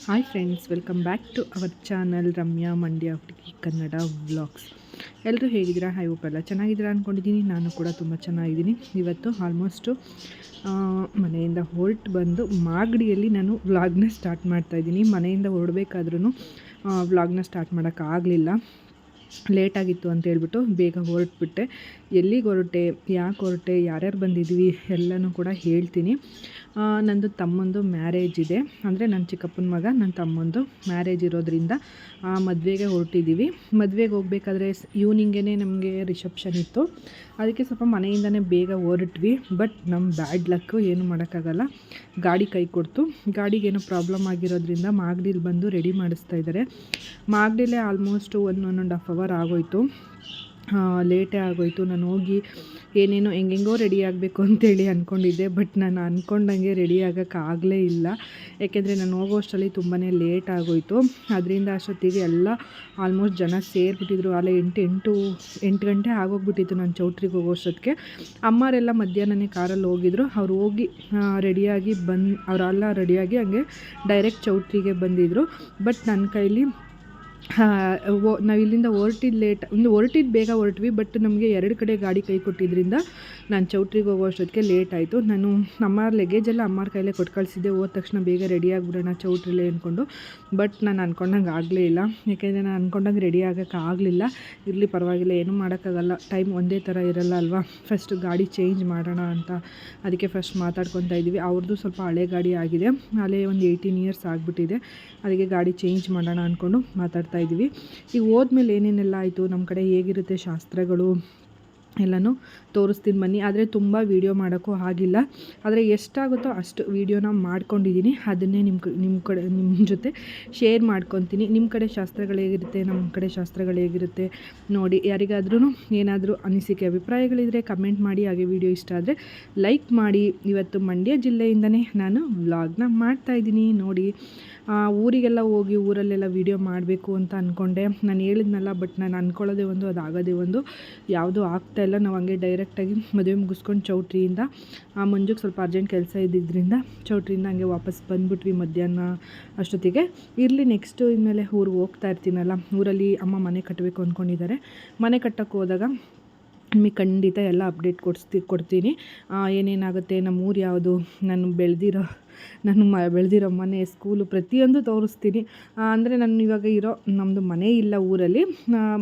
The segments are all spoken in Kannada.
Hi friends, welcome back to our channel Ramya Mandya ಹುಡುಗಿ ಕನ್ನಡ ವ್ಲಾಗ್ಸ್. ಎಲ್ಲರೂ ಹೇಗಿದ್ದೀರಾ? ಐ ಹೋಪ್ ಎಲ್ಲ ಚೆನ್ನಾಗಿದ್ದೀರಾ ಅಂದ್ಕೊಂಡಿದ್ದೀನಿ. ನಾನು ಕೂಡ ತುಂಬ ಚೆನ್ನಾಗಿದ್ದೀನಿ. ಇವತ್ತು ಆಲ್ಮೋಸ್ಟು ಮನೆಯಿಂದ ಹೊರಟು ಬಂದು ಮಾಗಡಿಯಲ್ಲಿ ನಾನು ವ್ಲಾಗ್ನ ಸ್ಟಾರ್ಟ್ ಮಾಡ್ತಾಯಿದ್ದೀನಿ. ಮನೆಯಿಂದ ಹೊರಡಬೇಕಾದ್ರೂ ವ್ಲಾಗ್ನ ಸ್ಟಾರ್ಟ್ ಮಾಡೋಕ್ಕಾಗಲಿಲ್ಲ, ಲೇಟಾಗಿತ್ತು ಅಂತ ಹೇಳ್ಬಿಟ್ಟು ಬೇಗ ಹೊರಟ್ಬಿಟ್ಟೆ. ಎಲ್ಲಿಗೆ ಹೊರಟೆ, ಯಾಕೆ ಹೊರಟೆ, ಯಾರ್ಯಾರು ಬಂದಿದ್ವಿ ಎಲ್ಲನೂ ಕೂಡ ಹೇಳ್ತೀನಿ. ನಂದು ತಮ್ಮಂದು ಮ್ಯಾರೇಜ್ ಇದೆ, ಅಂದರೆ ನನ್ನ ಚಿಕ್ಕಪ್ಪನ ಮಗ ನನ್ನ ತಮ್ಮಂದು ಮ್ಯಾರೇಜ್ ಇರೋದ್ರಿಂದ ಮದುವೆಗೆ ಹೊರಟಿದ್ದೀವಿ. ಮದುವೆಗೆ ಹೋಗ್ಬೇಕಾದ್ರೆ ಈವ್ನಿಂಗೇ ನಮಗೆ ರಿಸೆಪ್ಷನ್ ಇತ್ತು. ಅದಕ್ಕೆ ಸ್ವಲ್ಪ ಮನೆಯಿಂದನೇ ಬೇಗ ಹೊರಟ್ವಿ. ಬಟ್ ನಮ್ಮ ಬ್ಯಾಡ್ ಲಕ್ಕು ಏನು ಮಾಡೋಕ್ಕಾಗಲ್ಲ, ಗಾಡಿ ಕೈ ಕೊಡ್ತು. ಗಾಡಿಗೇನೋ ಪ್ರಾಬ್ಲಮ್ ಆಗಿರೋದ್ರಿಂದ ಮಾಗಡಿಲಿ ಬಂದು ರೆಡಿ ಮಾಡಿಸ್ತಾ ಇದ್ದಾರೆ. ಮಾಗಡಿಲೇ ಆಲ್ಮೋಸ್ಟ್ 1.5 ಅವರ್ ಆಗೋಯಿತು, ಲೇಟೇ ಆಗೋಯಿತು. ನಾನು ಹೋಗಿ ಏನೇನೋ ಹೆಂಗೆಂಗೋ ರೆಡಿ ಆಗಬೇಕು ಅಂತೇಳಿ ಅಂದ್ಕೊಂಡಿದ್ದೆ, ಬಟ್ ನಾನು ಅಂದ್ಕೊಂಡಂಗೆ ರೆಡಿ ಆಗೋಕ್ಕಾಗಲೇ ಇಲ್ಲ. ಯಾಕೆಂದರೆ ನಾನು ಹೋಗೋಷ್ಟರಲ್ಲಿ ತುಂಬಾ ಲೇಟ್ ಆಗೋಯಿತು. ಅದರಿಂದ ಅಷ್ಟೊತ್ತಿಗೆ ಎಲ್ಲ ಆಲ್ಮೋಸ್ಟ್ ಜನ ಸೇರಿಬಿಟ್ಟಿದ್ರು. ಅಲ್ಲೇ 8 ಗಂಟೆ ಆಗೋಗ್ಬಿಟ್ಟಿತ್ತು ನಾನು ಚೌಟ್ರಿಗೆ ಹೋಗೋಷ್ಟೊತ್ತಿಗೆ. ಅಮ್ಮರೆಲ್ಲ ಮಧ್ಯಾಹ್ನನೇ ಕಾರಲ್ಲಿ ಹೋಗಿದ್ರು. ಅವ್ರು ಹೋಗಿ ರೆಡಿಯಾಗಿ ಅವರೆಲ್ಲ ರೆಡಿಯಾಗಿ ಹಂಗೆ ಡೈರೆಕ್ಟ್ ಚೌಟ್ರಿಗೆ ಬಂದಿದ್ದರು. ಬಟ್ ನನ್ನ ಕೈಲಿ ನಾವು ಇಲ್ಲಿಂದ ಹೊರಟಿದ್ದು ಬೇಗ ಹೊರಟ್ವಿ. ಬಟ್ ನಮಗೆ 2 ಕಡೆ ಗಾಡಿ ಕೈ ಕೊಟ್ಟಿದ್ದರಿಂದ ನಾನು ಚೌಟ್ರಿಗೆ ಹೋಗೋ ಅಷ್ಟೊತ್ತಿಗೆ ಲೇಟ್ ಆಯಿತು. ನಾನು ಲಗೇಜೆಲ್ಲ ಅಮ್ಮರ ಕೈಲೇ ಕೊಟ್ಟು ಕಳಿಸಿದ್ದೆ. ಹೋದ ತಕ್ಷಣ ಬೇಗ ರೆಡಿ ಆಗಿಬಿಡೋಣ ಚೌಟ್ರಿಲೇ ಅಂದ್ಕೊಂಡು. ಬಟ್ ನಾನು ಅಂದ್ಕೊಂಡಂಗೆ ಆಗಲೇ ಇಲ್ಲ, ಯಾಕೆಂದರೆ ನಾನು ಅಂದ್ಕೊಂಡಂಗೆ ರೆಡಿ ಆಗೋಕ್ಕಾಗಲಿಲ್ಲ. ಇರಲಿ ಪರವಾಗಿಲ್ಲ, ಏನೂ ಮಾಡೋಕ್ಕಾಗಲ್ಲ, ಟೈಮ್ ಒಂದೇ ಥರ ಇರಲ್ಲ ಅಲ್ವಾ. ಫಸ್ಟು ಗಾಡಿ ಚೇಂಜ್ ಮಾಡೋಣ ಅಂತ ಅದಕ್ಕೆ ಫಸ್ಟ್ ಮಾತಾಡ್ಕೊತಾ ಇದ್ದೀವಿ. ಅವ್ರದ್ದು ಸ್ವಲ್ಪ ಹಳೆ ಗಾಡಿ ಆಗಿದೆ, ಹಳೆ ಒಂದು 18 ಇಯರ್ಸ್ ಆಗಿಬಿಟ್ಟಿದೆ. ಅದಕ್ಕೆ ಗಾಡಿ ಚೇಂಜ್ ಮಾಡೋಣ ಅಂದ್ಕೊಂಡು ಮಾತಾಡ್ತಾ ಇದ್ದೀವಿ. ಈಗ ಹೋದ್ಮೇಲೆ ಏನೇನೆಲ್ಲ ಆಯಿತು, ನಮ್ಮ ಕಡೆ ಹೇಗಿರುತ್ತೆ ಶಾಸ್ತ್ರಗಳು ಎಲ್ಲನೂ ತೋರಿಸ್ತೀನಿ ಬನ್ನಿ. ಆದರೆ ತುಂಬ ವೀಡಿಯೋ ಮಾಡೋಕ್ಕೂ ಆಗಿಲ್ಲ, ಆದರೆ ಎಷ್ಟಾಗುತ್ತೋ ಅಷ್ಟು ವೀಡಿಯೋನ ಮಾಡ್ಕೊಂಡಿದ್ದೀನಿ. ಅದನ್ನೇ ನಿಮ್ಮ ಜೊತೆ ಶೇರ್ ಮಾಡ್ಕೊತೀನಿ. ನಿಮ್ಮ ಕಡೆ ಶಾಸ್ತ್ರಗಳು ಹೇಗಿರುತ್ತೆ, ನಮ್ಮ ಕಡೆ ಶಾಸ್ತ್ರಗಳು ಹೇಗಿರುತ್ತೆ ನೋಡಿ. ಯಾರಿಗಾದ್ರೂ ಏನಾದರೂ ಅನಿಸಿಕೆ ಅಭಿಪ್ರಾಯಗಳಿದ್ದರೆ ಕಮೆಂಟ್ ಮಾಡಿ. ಹಾಗೆ ವಿಡಿಯೋ ಇಷ್ಟ ಆದರೆ ಲೈಕ್ ಮಾಡಿ. ಇವತ್ತು ಮಂಡ್ಯ ಜಿಲ್ಲೆಯಿಂದನೇ ನಾನು ವ್ಲಾಗ್ನ ಮಾಡ್ತಾಯಿದ್ದೀನಿ ನೋಡಿ. ಊರಿಗೆಲ್ಲ ಹೋಗಿ ಊರಲ್ಲೆಲ್ಲ ವೀಡಿಯೋ ಮಾಡಬೇಕು ಅಂತ ಅಂದ್ಕೊಂಡೆ. ನಾನು ಹೇಳಿದ್ನಲ್ಲ, ಬಟ್ ನಾನು ಅಂದ್ಕೊಳ್ಳೋದೇ ಒಂದು, ಅದಾಗೋದೇ ಒಂದು, ಯಾವುದೂ ಆಗ್ತಾಯಿಲ್ಲ. ನಾವು ಹಂಗೆ ಡೈರೆಕ್ಟಾಗಿ ಮದುವೆ ಮುಗಿಸ್ಕೊಂಡು ಚೌಟ್ರಿಯಿಂದ ಮಂಜುಗೆ ಸ್ವಲ್ಪ ಅರ್ಜೆಂಟ್ ಕೆಲಸ ಇದ್ದಿದ್ದರಿಂದ ಚೌಟ್ರಿಯಿಂದ ಹಂಗೆ ವಾಪಸ್ ಬಂದುಬಿಟ್ವಿ ಮಧ್ಯಾಹ್ನ ಅಷ್ಟೊತ್ತಿಗೆ. ಇರಲಿ, ನೆಕ್ಸ್ಟು ಇನ್ಮೇಲೆ ಊರಿಗೆ ಹೋಗ್ತಾ ಇರ್ತೀನಲ್ಲ, ಊರಲ್ಲಿ ಅಮ್ಮ ಮನೆ ಕಟ್ಟಬೇಕು ಅಂದ್ಕೊಂಡಿದ್ದಾರೆ. ಮನೆ ಕಟ್ಟೋಕ್ಕೆ ಹೋದಾಗ ನಿಮಗೆ ಖಂಡಿತ ಎಲ್ಲ ಅಪ್ಡೇಟ್ ಕೊಡ್ತೀನಿ. ಏನೇನಾಗುತ್ತೆ, ನಮ್ಮ ಊರು ಯಾವುದು, ನಾನು ಬೆಳೆದಿರೋ ಮನೆ, ಸ್ಕೂಲು, ಪ್ರತಿಯೊಂದು ತೋರಿಸ್ತೀನಿ. ಅಂದರೆ ನಾನು ಇವಾಗ ನಮ್ಮದು ಮನೆ ಇಲ್ಲ ಊರಲ್ಲಿ,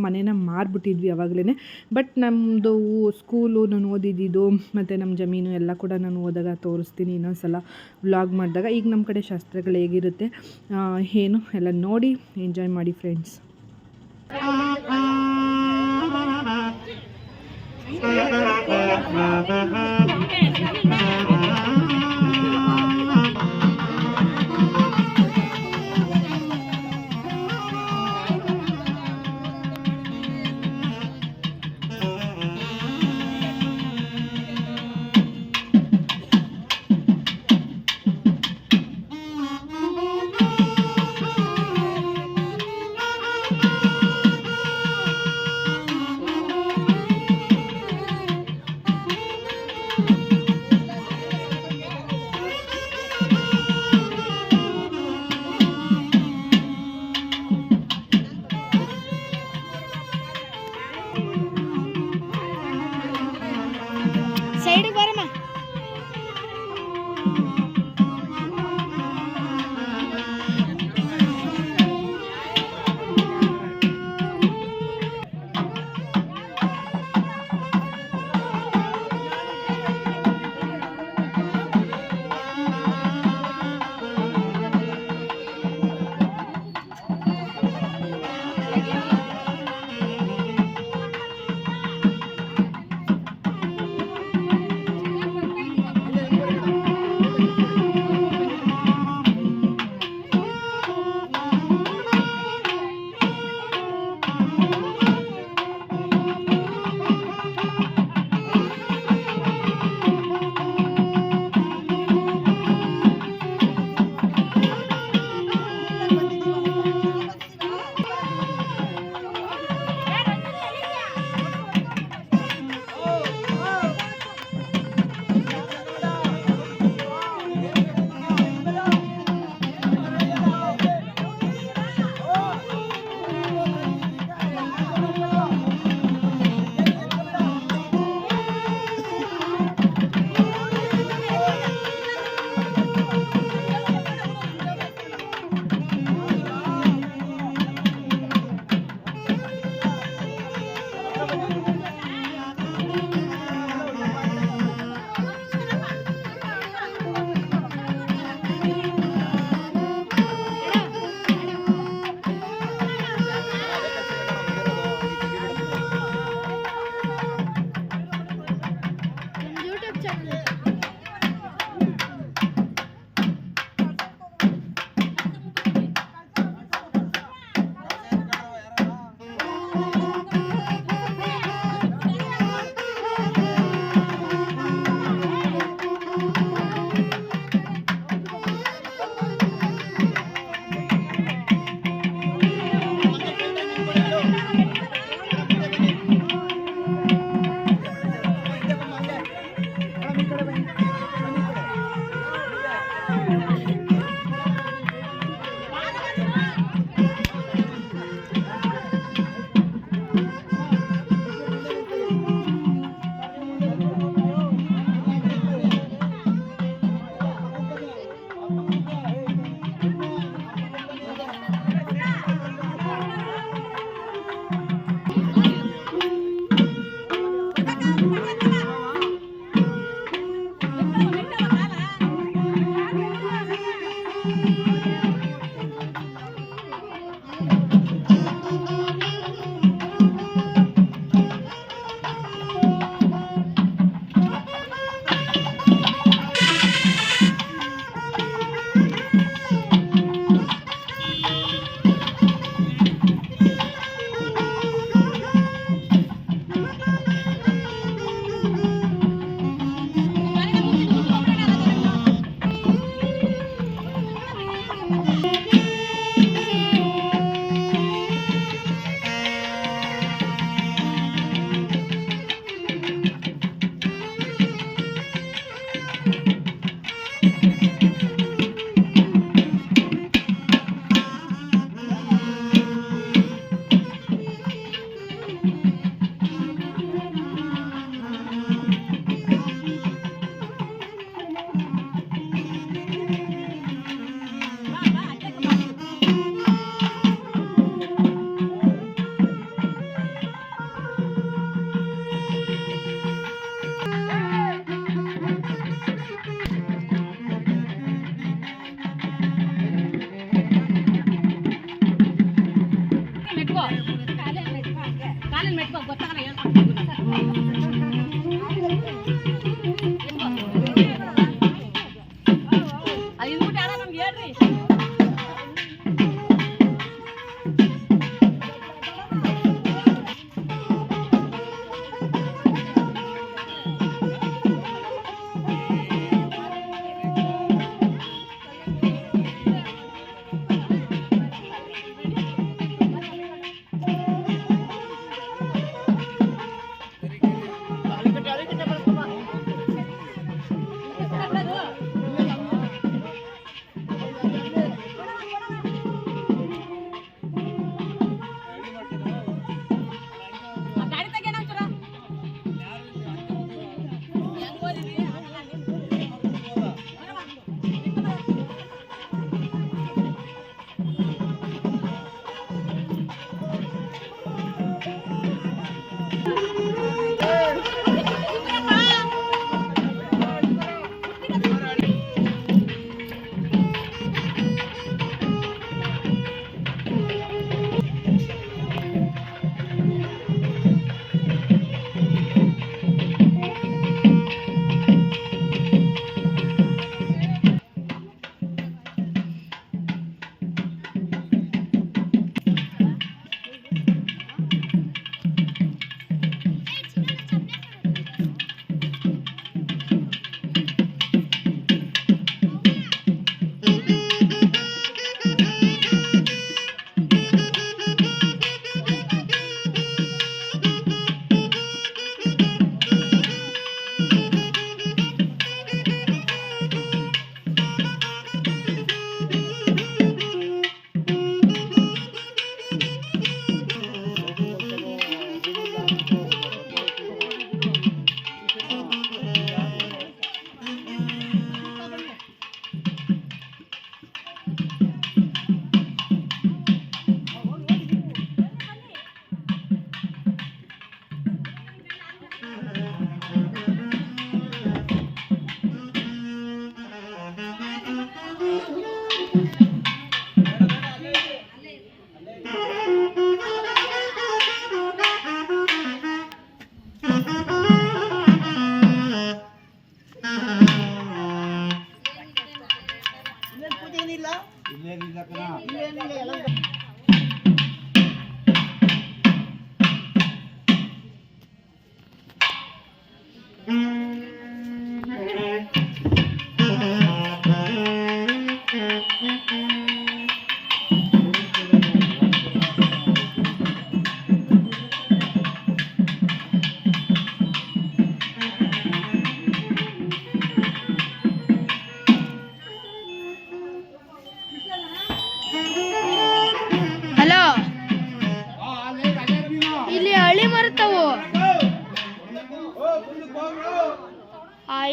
ಮನೇನ ಮಾರ್ಬಿಟ್ಟಿದ್ವಿ ಆವಾಗಲೇ. ಬಟ್ ನಮ್ಮದು ಸ್ಕೂಲು, ನಾನು ಓದಿದ್ದು ಮತ್ತು ನಮ್ಮ ಜಮೀನು ಎಲ್ಲ ಕೂಡ ನಾನು ಹೋದಾಗ ತೋರಿಸ್ತೀನಿ ಇನ್ನೊಂದು ಸಲ ವ್ಲಾಗ್ ಮಾಡಿದಾಗ. ಈಗ ನಮ್ಮ ಕಡೆ ಶಾಸ್ತ್ರಗಳು ಹೇಗಿರುತ್ತೆ ಏನು ಎಲ್ಲ ನೋಡಿ ಎಂಜಾಯ್ ಮಾಡಿ ಫ್ರೆಂಡ್ಸ್.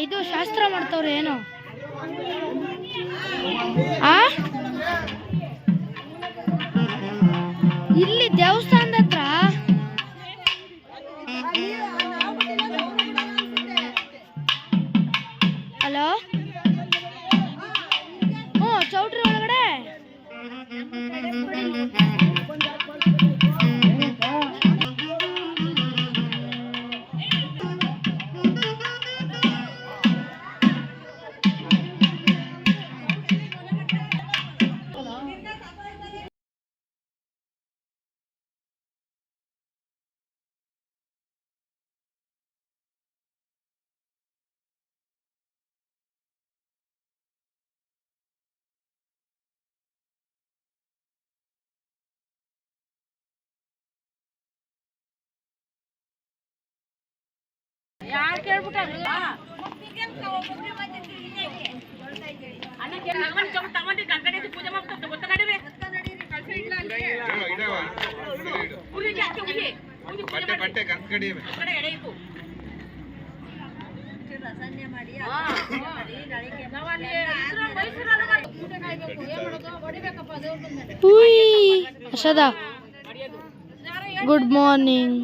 ಇದು ಶಾಸ್ತ್ರ ಮಾಡ್ತವ್ರೆ ಏನೋ. ಇಲ್ಲಿ ದೇವಸ್ಥಾನದ ಹತ್ರ ಹಲೋ ಚೌಟ್ರಿ ಒಳಗಡೆ ಬಟ್ಟೆ ಕಟ್ಕಡಿ ಹರ್ಷದ ಗುಡ್ ಮಾರ್ನಿಂಗ್.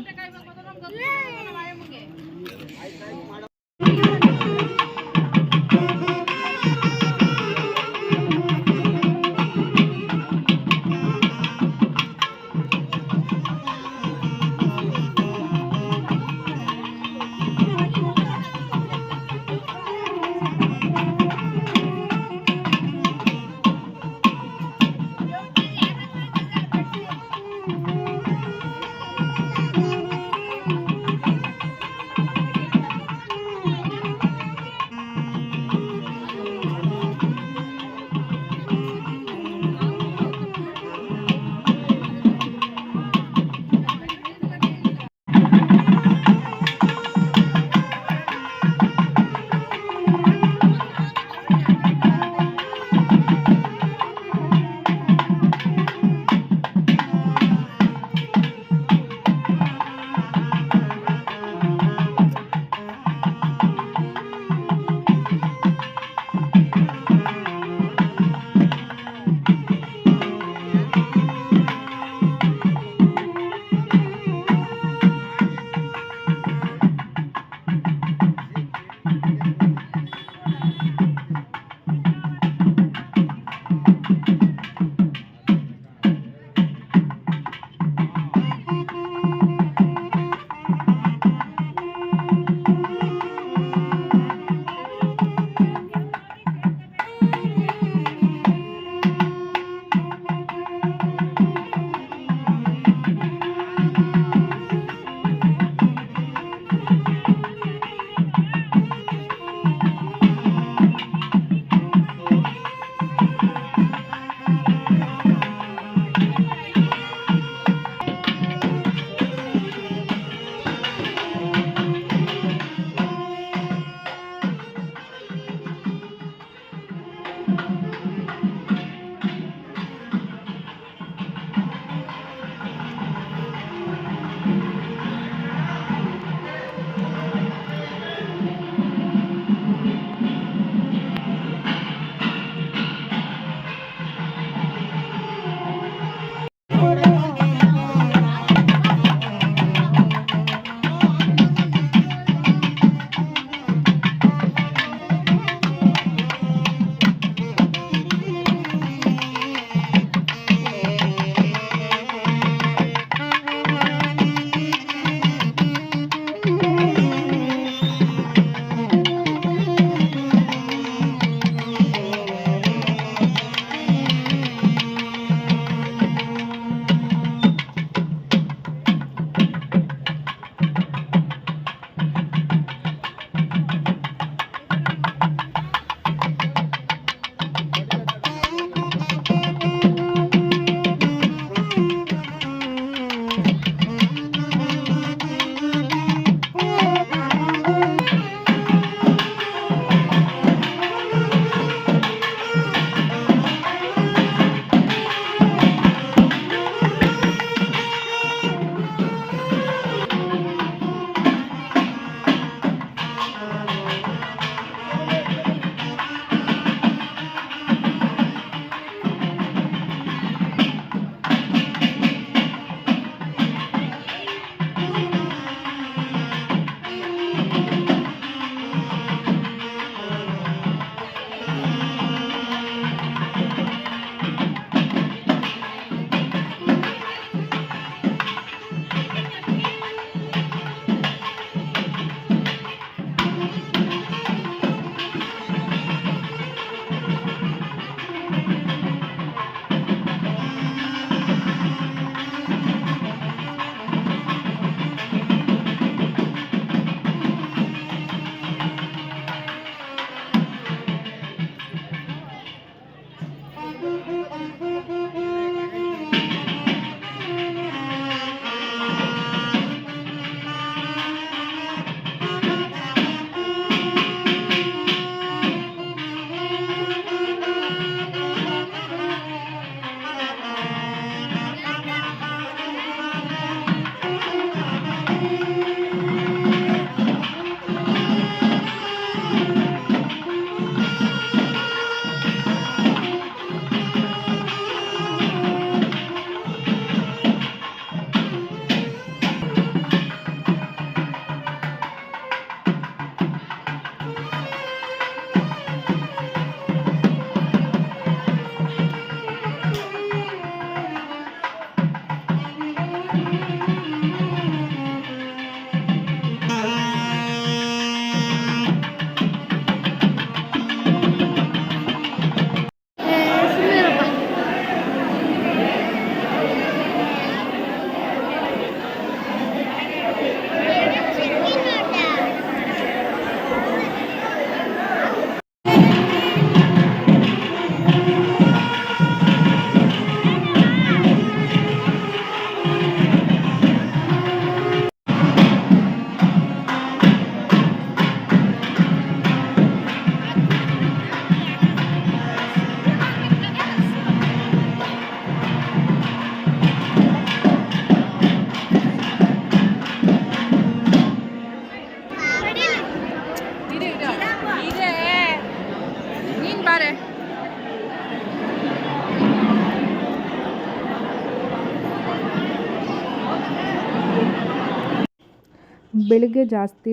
ಬೆಳಗ್ಗೆ ಜಾಸ್ತಿ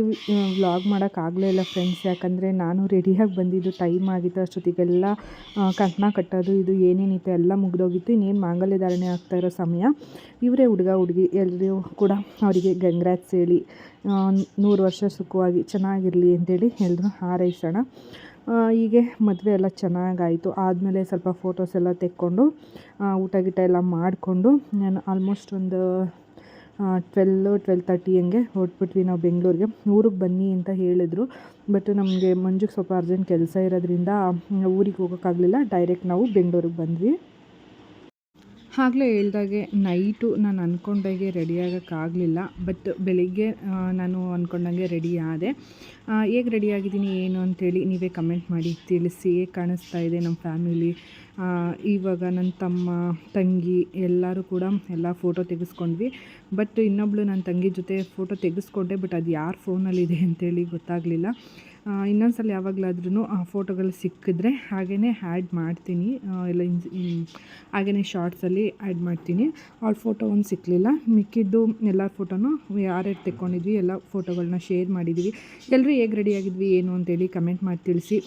ವ್ಲಾಗ್ ಮಾಡೋಕ್ಕಾಗಲೇ ಇಲ್ಲ ಫ್ರೆಂಡ್ಸ್, ಯಾಕಂದರೆ ನಾನು ರೆಡಿಯಾಗಿ ಬಂದಿದ್ದು ಟೈಮ್ ಆಗಿತ್ತು. ಅಷ್ಟೊತ್ತಿಗೆಲ್ಲ ಕಂಕಣ ಕಟ್ಟೋದು ಇದು ಏನೇನಿತ್ತು ಎಲ್ಲ ಮುಗಿದೋಗಿತ್ತು. ಇನ್ನೇನು ಮಾಂಗಲ್ಯ ಧಾರಣೆ ಆಗ್ತಾಯಿರೋ ಸಮಯ. ಇವರೇ ಹುಡುಗ ಹುಡುಗಿ ಎಲ್ಲರೂ ಕೂಡ ಅವರಿಗೆ ಕಂಗ್ರ್ಯಾಟ್ಸ್ ಹೇಳಿ 100 ವರ್ಷ ಸುಖವಾಗಿ ಚೆನ್ನಾಗಿರಲಿ ಅಂತೇಳಿ ಎಲ್ಲರೂ ಹಾರೈಸೋಣ. ಹೀಗೆ ಮದುವೆ ಎಲ್ಲ ಚೆನ್ನಾಗಾಯಿತು. ಆದಮೇಲೆ ಸ್ವಲ್ಪ ಫೋಟೋಸ್ ಎಲ್ಲ ತೆಕ್ಕೊಂಡು ಊಟ ಗೀಟ ಎಲ್ಲ ಮಾಡಿಕೊಂಡು ನಾನು ಆಲ್ಮೋಸ್ಟ್ ಒಂದು 12:30 ಹಂಗೆ ಹೊರಟ್ಬಿಟ್ವಿ ನಾವು ಬೆಂಗಳೂರಿಗೆ. ಊರಿಗೆ ಬನ್ನಿ ಅಂತ ಹೇಳಿದ್ರು, ಬಟ್ ನಮಗೆ ಮಂಜುಗೆ ಸ್ವಲ್ಪ ಅರ್ಜೆಂಟ್ ಕೆಲಸ ಇರೋದ್ರಿಂದ ಊರಿಗೆ ಹೋಗೋಕ್ಕಾಗಲಿಲ್ಲ. ಡೈರೆಕ್ಟ್ ನಾವು ಬೆಂಗಳೂರಿಗೆ ಬಂದ್ವಿ. ಆಗಲೇ ಹೇಳ್ದಾಗೆ ನೈಟು ನಾನು ಅಂದ್ಕೊಂಡಾಗೆ ರೆಡಿ ಆಗೋಕ್ಕಾಗಲಿಲ್ಲ, ಬಟ್ ಬೆಳಿಗ್ಗೆ ನಾನು ಅಂದ್ಕೊಂಡಂಗೆ ರೆಡಿ ಆದೆ. ಹೇಗೆ ರೆಡಿ ಆಗಿದ್ದೀನಿ ಏನು ಅಂತೇಳಿ ನೀವೇ ಕಮೆಂಟ್ ಮಾಡಿ ತಿಳಿಸಿ. ಹೇಗೆ ಕಾಣಿಸ್ತಾ ಇದೆ ನಮ್ಮ ಫ್ಯಾಮಿಲಿ. ಇವಾಗ ನನ್ನ ತಮ್ಮ ತಂಗಿ ಎಲ್ಲರೂ ಕೂಡ ಎಲ್ಲ ಫೋಟೋ ತೆಗೆಸ್ಕೊಂಡ್ವಿ. ಬಟ್ ಇನ್ನೊಬ್ಳು ನನ್ನ ತಂಗಿ ಜೊತೆ ಫೋಟೋ ತೆಗೆಸ್ಕೊಂಡೆ, ಬಟ್ ಅದು ಯಾರ ಫೋನಲ್ಲಿದೆ ಅಂತೇಳಿ ಗೊತ್ತಾಗಲಿಲ್ಲ. ಇನ್ನೊಂದು ಸಲ ಯಾವಾಗಲಾದ್ರೂ ಆ ಫೋಟೋಗಳು ಸಿಕ್ಕಿದ್ರೆ ಹಾಗೇ ಆ್ಯಡ್ ಮಾಡ್ತೀನಿ, ಎಲ್ಲ ಹಾಗೇ ಶಾರ್ಟ್ಸಲ್ಲಿ ಆ್ಯಡ್ ಮಾಡ್ತೀನಿ. ಅವ್ಳ ಫೋಟೋ ಒಂದು ಸಿಕ್ಕಲಿಲ್ಲ. ಮಿಕ್ಕಿದ್ದು ಎಲ್ಲ ಫೋಟೋನು ಯಾರ್ಯಾರು ತೆಕ್ಕೊಂಡಿದ್ವಿ ಎಲ್ಲ ಫೋಟೋಗಳನ್ನ ಶೇರ್ ಮಾಡಿದ್ವಿ. ಎಲ್ಲರೂ ಹೇಗೆ ರೆಡಿಯಾಗಿದ್ವಿ ಏನು ಅಂತೇಳಿ ಕಮೆಂಟ್ ಮಾಡಿ ತಿಳಿಸಿ.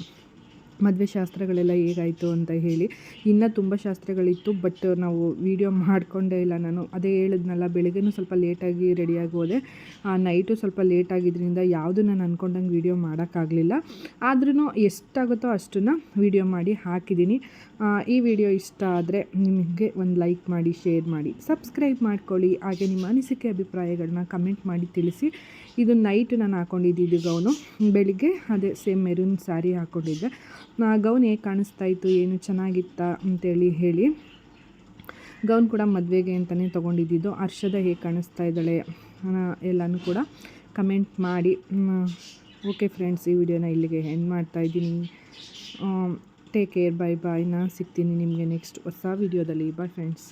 ಮದುವೆ ಶಾಸ್ತ್ರಗಳೆಲ್ಲ ಹೇಗಾಯಿತು ಅಂತ ಹೇಳಿ. ಇನ್ನೂ ತುಂಬ ಶಾಸ್ತ್ರಗಳಿತ್ತು, ಬಟ್ ನಾವು ವೀಡಿಯೋ ಮಾಡಿಕೊಂಡೇ ಇಲ್ಲ. ನಾನು ಅದೇ ಹೇಳಿದ್ನಲ್ಲ, ಬೆಳಗ್ಗೆನೂ ಸ್ವಲ್ಪ ಲೇಟಾಗಿ ರೆಡಿಯಾಗಿ ಹೋದೆ. ನೈಟು ಸ್ವಲ್ಪ ಲೇಟಾಗಿದ್ದರಿಂದ ಯಾವುದು ನಾನು ಅಂದ್ಕೊಂಡಂಗೆ ವೀಡಿಯೋ ಮಾಡೋಕ್ಕಾಗಲಿಲ್ಲ. ಆದ್ರೂ ಎಷ್ಟಾಗುತ್ತೋ ಅಷ್ಟನ್ನು ವೀಡಿಯೋ ಮಾಡಿ ಹಾಕಿದ್ದೀನಿ. ಈ ವಿಡಿಯೋ ಇಷ್ಟ ಆದರೆ ನಿಮಗೆ ಒಂದು ಲೈಕ್ ಮಾಡಿ, ಶೇರ್ ಮಾಡಿ, ಸಬ್ಸ್ಕ್ರೈಬ್ ಮಾಡ್ಕೊಳ್ಳಿ. ಹಾಗೆ ನಿಮ್ಮ ಅನಿಸಿಕೆ ಅಭಿಪ್ರಾಯಗಳನ್ನ ಕಮೆಂಟ್ ಮಾಡಿ ತಿಳಿಸಿ. ಇದು ನೈಟ್ ನಾನು ಹಾಕ್ಕೊಂಡಿದ್ದು ಗೌನು, ಬೆಳಿಗ್ಗೆ ಅದೇ ಸೇಮ್ ಮೆರೂನ್ ಸ್ಯಾರಿ ಹಾಕ್ಕೊಂಡಿದ್ದೆ. ಗೌನ್ ಹೇಗೆ ಕಾಣಿಸ್ತಾ ಇತ್ತು, ಏನು ಚೆನ್ನಾಗಿತ್ತಾ ಅಂತೇಳಿ ಹೇಳಿ. ಗೌನ್ ಕೂಡ ಮದುವೆಗೆ ಅಂತಲೇ ತೊಗೊಂಡಿದ್ದು. ಹರ್ಷದ ಹೇಗೆ ಕಾಣಿಸ್ತಾ ಇದ್ದಾಳೆ ಎಲ್ಲನೂ ಕೂಡ ಕಮೆಂಟ್ ಮಾಡಿ. ಓಕೆ ಫ್ರೆಂಡ್ಸ್, ಈ ವಿಡಿಯೋನ ಇಲ್ಲಿಗೆ ಎಂಡ್ ಮಾಡ್ತಾಯಿದ್ದೀನಿ. Take care, bye bye. ನಾನು ಸಿಗ್ತೀನಿ ನಿಮಗೆ ನೆಕ್ಸ್ಟ್ ಹೊಸ ವಿಡಿಯೋದಲ್ಲಿ. Bye friends.